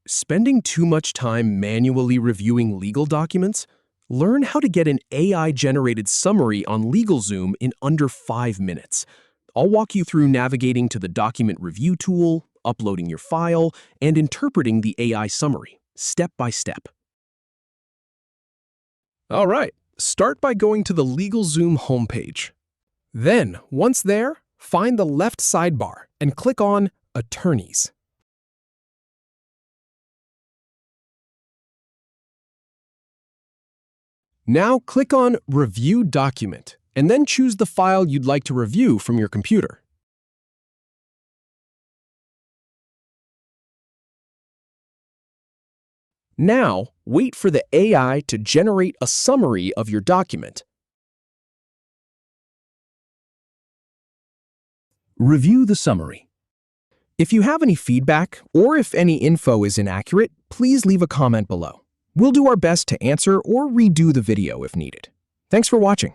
Spending too much time manually reviewing legal documents? Learn how to get an AI-generated summary on LegalZoom in under 5 minutes. I'll walk you through navigating to the document review tool, uploading your file, and interpreting the AI summary, step by step. All right, start by going to the LegalZoom homepage. Then, once there, find the left sidebar and click on Attorneys. Now click on Review Document, and then choose the file you'd like to review from your computer. Now, wait for the AI to generate a summary of your document. Review the summary. If you have any feedback, or if any info is inaccurate, please leave a comment below. We'll do our best to answer or redo the video if needed. Thanks for watching.